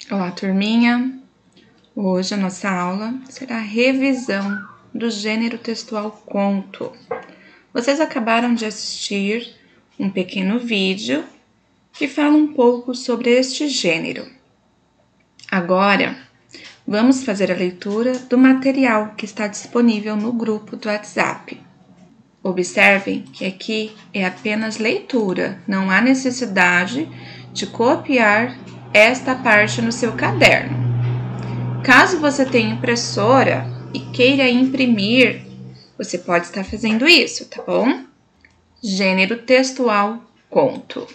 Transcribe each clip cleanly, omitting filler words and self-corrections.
Olá, turminha! Hoje a nossa aula será a revisão do gênero textual conto. Vocês acabaram de assistir um pequeno vídeo que fala um pouco sobre este gênero. Agora, vamos fazer a leitura do material que está disponível no grupo do WhatsApp. Observem que aqui é apenas leitura, não há necessidade de copiar esta parte no seu caderno. Caso você tenha impressora e queira imprimir, você pode estar fazendo isso, tá bom? Gênero textual conto.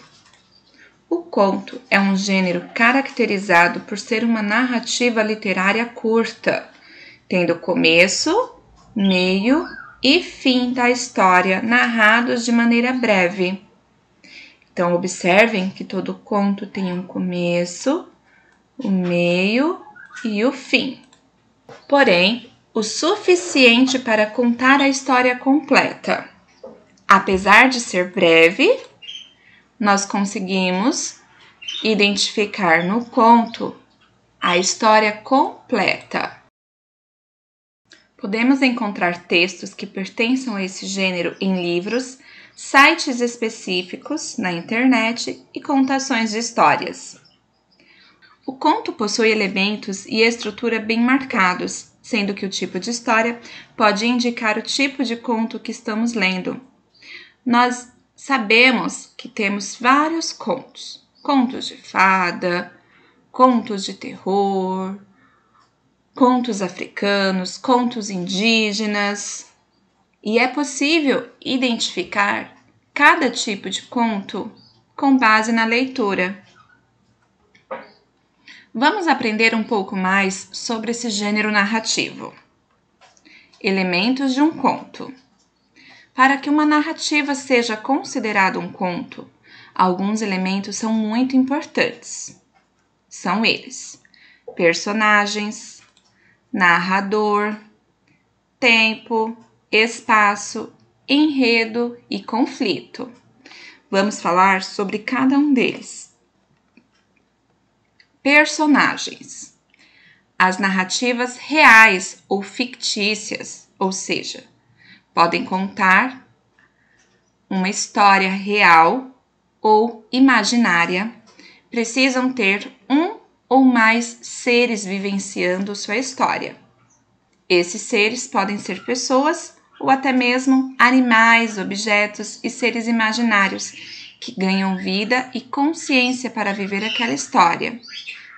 O conto é um gênero caracterizado por ser uma narrativa literária curta, tendo começo, meio e fim da história narrados de maneira breve. Então, observem que todo conto tem um começo, o meio e o fim. Porém, o suficiente para contar a história completa. Apesar de ser breve, nós conseguimos identificar no conto a história completa. Podemos encontrar textos que pertençam a esse gênero em livros, sites específicos na internet e contações de histórias. O conto possui elementos e estrutura bem marcados, sendo que o tipo de história pode indicar o tipo de conto que estamos lendo. Nós sabemos que temos vários contos: contos de fada, contos de terror, contos africanos, contos indígenas, e é possível identificar cada tipo de conto com base na leitura. Vamos aprender um pouco mais sobre esse gênero narrativo. Elementos de um conto. Para que uma narrativa seja considerada um conto, alguns elementos são muito importantes. São eles: personagens, narrador, tempo, espaço, enredo e conflito. Vamos falar sobre cada um deles. Personagens. As narrativas reais ou fictícias, ou seja, podem contar uma história real ou imaginária, precisam ter um ou mais seres vivenciando sua história. Esses seres podem ser pessoas ou até mesmo animais, objetos e seres imaginários que ganham vida e consciência para viver aquela história.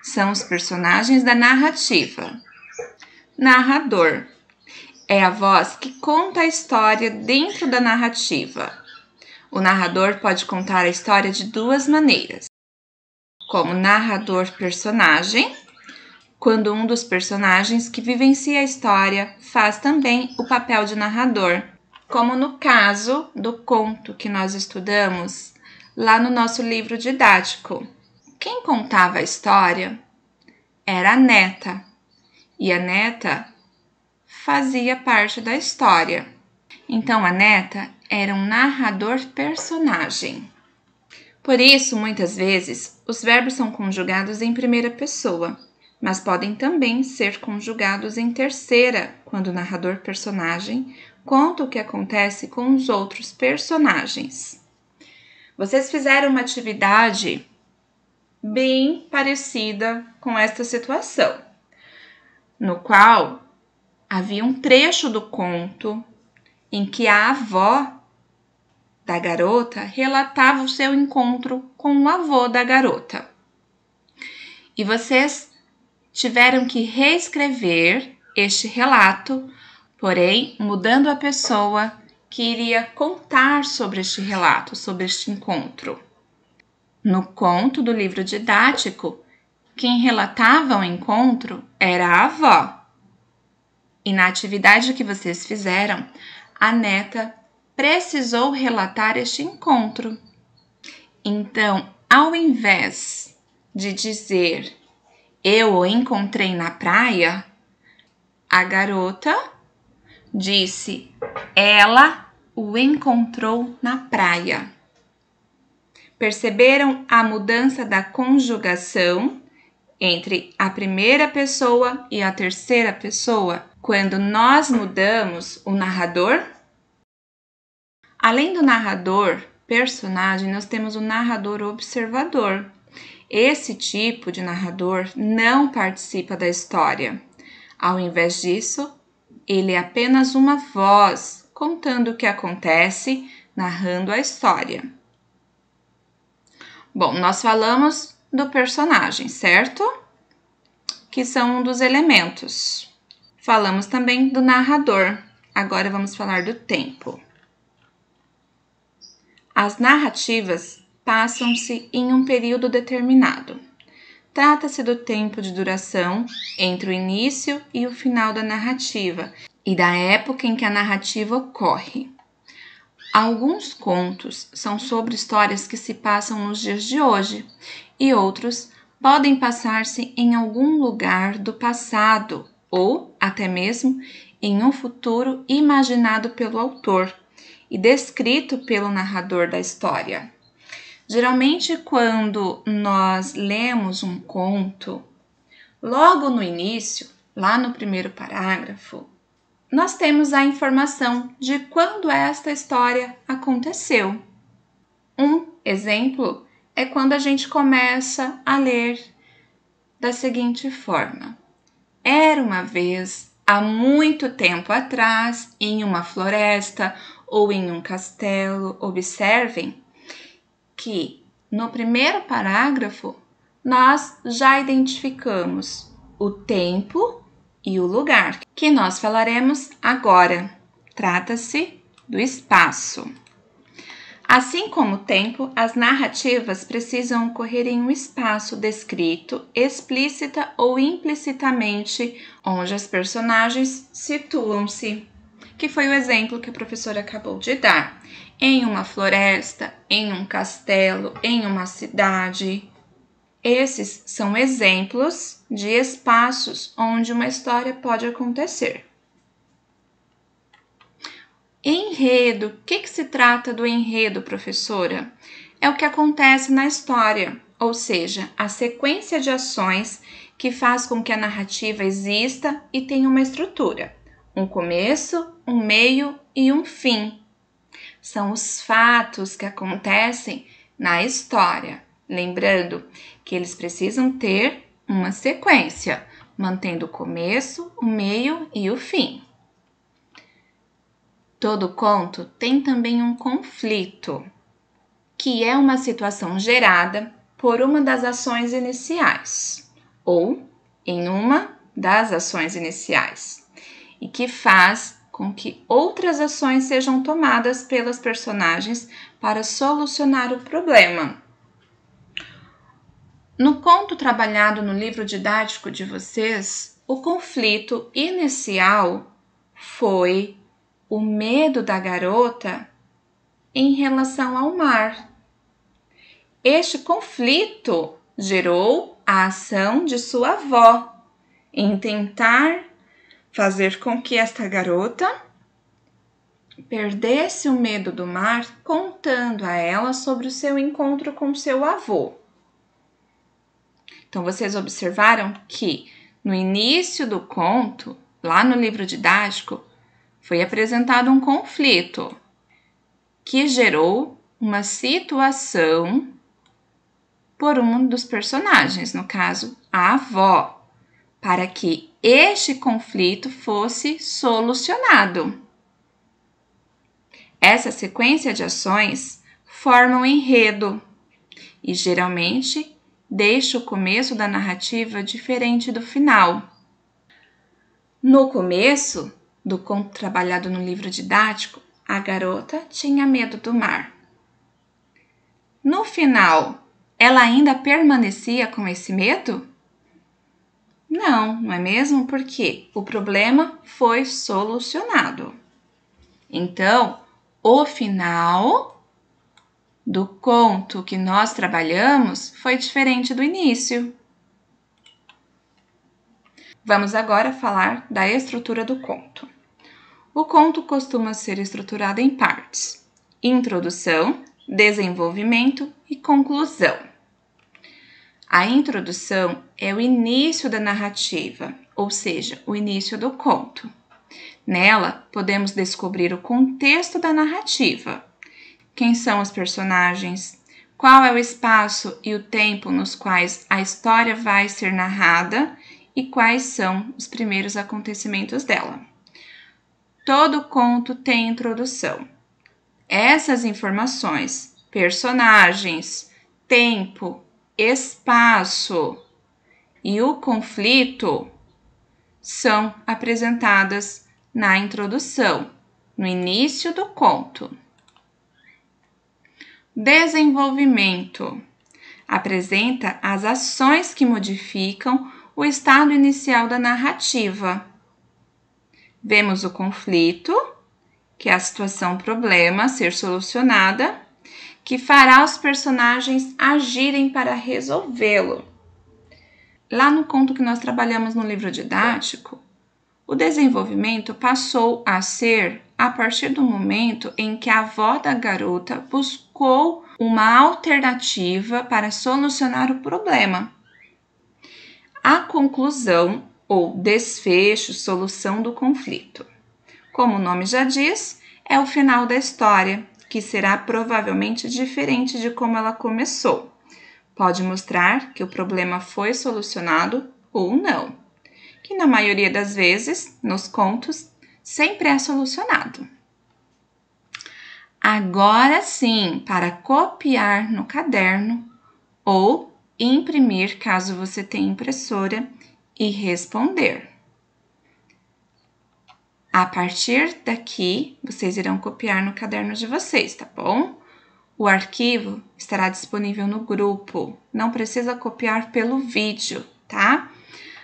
São os personagens da narrativa. Narrador. É a voz que conta a história dentro da narrativa. O narrador pode contar a história de duas maneiras: como narrador-personagem, quando um dos personagens que vivencia a história faz também o papel de narrador, como no caso do conto que nós estudamos lá no nosso livro didático. Quem contava a história era a neta, e a neta fazia parte da história. Então, a neta era um narrador-personagem. Por isso, muitas vezes, os verbos são conjugados em primeira pessoa, mas podem também ser conjugados em terceira, quando o narrador-personagem conta o que acontece com os outros personagens. Vocês fizeram uma atividade bem parecida com esta situação, no qual havia um trecho do conto em que a avó da garota relatava o seu encontro com o avô da garota. E vocês tiveram que reescrever este relato, porém mudando a pessoa que iria contar sobre este relato, sobre este encontro. No conto do livro didático, quem relatava o encontro era a avó. E na atividade que vocês fizeram, a neta precisou relatar este encontro. Então, ao invés de dizer "eu o encontrei na praia", a garota disse "ela o encontrou na praia". Perceberam a mudança da conjugação entre a primeira pessoa e a terceira pessoa quando nós mudamos o narrador? Além do narrador personagem, nós temos o narrador observador. Esse tipo de narrador não participa da história. Ao invés disso, ele é apenas uma voz contando o que acontece, narrando a história. Bom, nós falamos do personagem, certo? Que são um dos elementos. Falamos também do narrador. Agora vamos falar do tempo. As narrativas passam-se em um período determinado. Trata-se do tempo de duração entre o início e o final da narrativa e da época em que a narrativa ocorre. Alguns contos são sobre histórias que se passam nos dias de hoje e outros podem passar-se em algum lugar do passado ou até mesmo em um futuro imaginado pelo autor e descrito pelo narrador da história. Geralmente, quando nós lemos um conto, logo no início, lá no primeiro parágrafo, nós temos a informação de quando esta história aconteceu. Um exemplo é quando a gente começa a ler da seguinte forma: era uma vez, há muito tempo atrás, em uma floresta ou em um castelo. Observem que no primeiro parágrafo nós já identificamos o tempo e o lugar, que nós falaremos agora. Trata-se do espaço. Assim como o tempo, as narrativas precisam ocorrer em um espaço descrito, explícita ou implicitamente, onde as personagens situam-se, que foi o exemplo que a professora acabou de dar. Em uma floresta, em um castelo, em uma cidade. Esses são exemplos de espaços onde uma história pode acontecer. Enredo. O que se trata do enredo, professora? É o que acontece na história, ou seja, a sequência de ações que faz com que a narrativa exista e tenha uma estrutura, um começo, um meio e um fim. São os fatos que acontecem na história. Lembrando que eles precisam ter uma sequência, mantendo o começo, o meio e o fim. Todo conto tem também um conflito, que é uma situação gerada por uma das ações iniciais, ou em uma das ações iniciais, e que faz com que outras ações sejam tomadas pelas personagens para solucionar o problema. No conto trabalhado no livro didático de vocês, o conflito inicial foi o medo da garota em relação ao mar. Este conflito gerou a ação de sua avó em tentar fazer com que esta garota perdesse o medo do mar, contando a ela sobre o seu encontro com seu avô. Então, vocês observaram que no início do conto, lá no livro didático, foi apresentado um conflito que gerou uma situação por um dos personagens, no caso, a avó, para que este conflito fosse solucionado. Essa sequência de ações forma um enredo e geralmente deixa o começo da narrativa diferente do final. No começo do conto trabalhado no livro didático, a garota tinha medo do mar. No final, ela ainda permanecia com esse medo? Não, não é mesmo? Porque o problema foi solucionado. Então, o final do conto que nós trabalhamos foi diferente do início. Vamos agora falar da estrutura do conto. O conto costuma ser estruturado em partes: introdução, desenvolvimento e conclusão. A introdução é o início da narrativa, ou seja, o início do conto. Nela, podemos descobrir o contexto da narrativa. Quem são os personagens? Qual é o espaço e o tempo nos quais a história vai ser narrada e quais são os primeiros acontecimentos dela? Todo conto tem introdução. Essas informações, personagens, tempo, espaço e o conflito são apresentadas na introdução, no início do conto. Desenvolvimento apresenta as ações que modificam o estado inicial da narrativa. Vemos o conflito, que é a situação-problema a ser solucionada, que fará os personagens agirem para resolvê-lo. Lá no conto que nós trabalhamos no livro didático, o desenvolvimento passou a ser a partir do momento em que a avó da garota buscou uma alternativa para solucionar o problema. A conclusão ou desfecho, solução do conflito. Como o nome já diz, é o final da história, que será provavelmente diferente de como ela começou. Pode mostrar que o problema foi solucionado ou não, que na maioria das vezes, nos contos, sempre é solucionado. Agora sim, para copiar no caderno ou imprimir, caso você tenha impressora, e responder. A partir daqui, vocês irão copiar no caderno de vocês, tá bom? O arquivo estará disponível no grupo, não precisa copiar pelo vídeo, tá?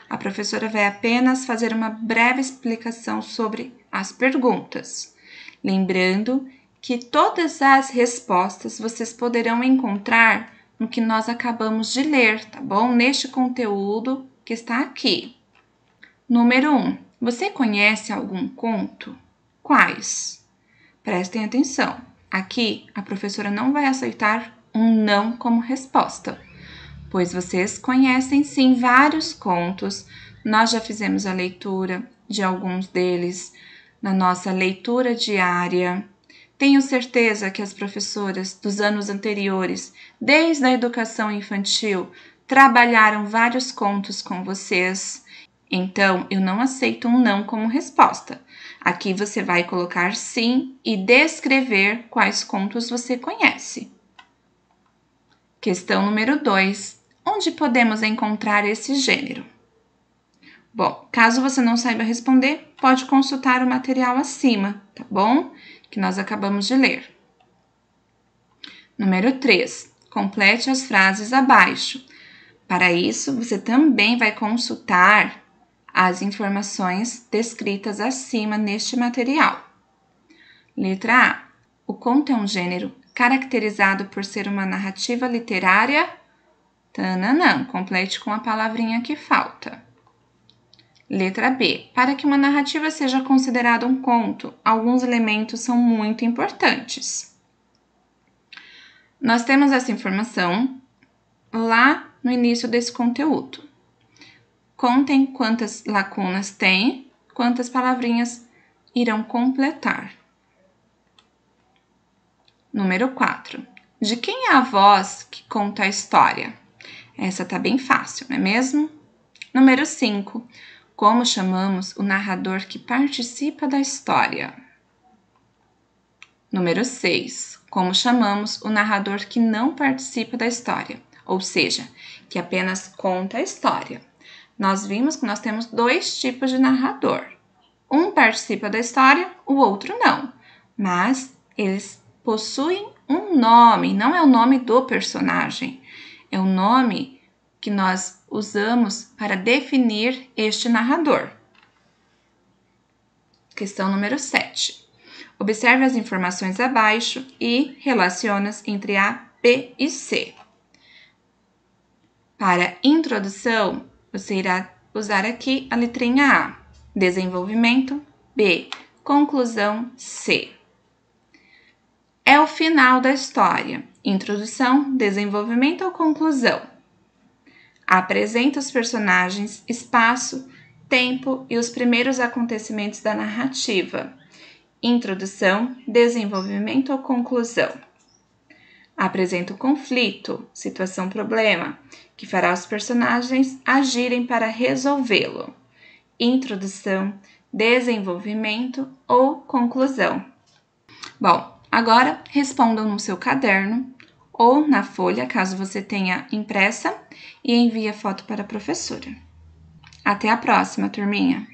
A professora vai apenas fazer uma breve explicação sobre as perguntas. Lembrando que todas as respostas vocês poderão encontrar no que nós acabamos de ler, tá bom? Neste conteúdo que está aqui. Número 1. Você conhece algum conto? Quais? Prestem atenção. Aqui, a professora não vai aceitar um não como resposta, pois vocês conhecem sim vários contos. Nós já fizemos a leitura de alguns deles na nossa leitura diária. Tenho certeza que as professoras dos anos anteriores, desde a educação infantil, trabalharam vários contos com vocês. Então, eu não aceito um não como resposta. Aqui você vai colocar sim e descrever quais contos você conhece. Questão número 2. Onde podemos encontrar esse gênero? Bom, caso você não saiba responder, pode consultar o material acima, tá bom? Que nós acabamos de ler. Número 3. Complete as frases abaixo. Para isso, você também vai consultar as informações descritas acima neste material. Letra A. O conto é um gênero caracterizado por ser uma narrativa literária? Tananã, complete com a palavrinha que falta. Letra B. Para que uma narrativa seja considerada um conto, alguns elementos são muito importantes. Nós temos essa informação lá no início desse conteúdo. Contem quantas lacunas tem, quantas palavrinhas irão completar. Número 4. De quem é a voz que conta a história? Essa tá bem fácil, não é mesmo? Número 5. Como chamamos o narrador que participa da história? Número 6. Como chamamos o narrador que não participa da história? Ou seja, que apenas conta a história. Nós vimos que nós temos 2 tipos de narrador. Um participa da história, o outro não. Mas eles possuem um nome, não é o nome do personagem. É o nome que nós usamos para definir este narrador. Questão número 7. Observe as informações abaixo e relacione-as entre A, B e C. Para introdução, você irá usar aqui a letrinha A. Desenvolvimento, B. Conclusão, C. É o final da história. Introdução, desenvolvimento ou conclusão? Apresenta os personagens, espaço, tempo e os primeiros acontecimentos da narrativa. Introdução, desenvolvimento ou conclusão. Apresenta o conflito, situação-problema, que fará os personagens agirem para resolvê-lo. Introdução, desenvolvimento ou conclusão. Bom, agora respondam no seu caderno ou na folha, caso você tenha impressa, e envie a foto para a professora. Até a próxima, turminha!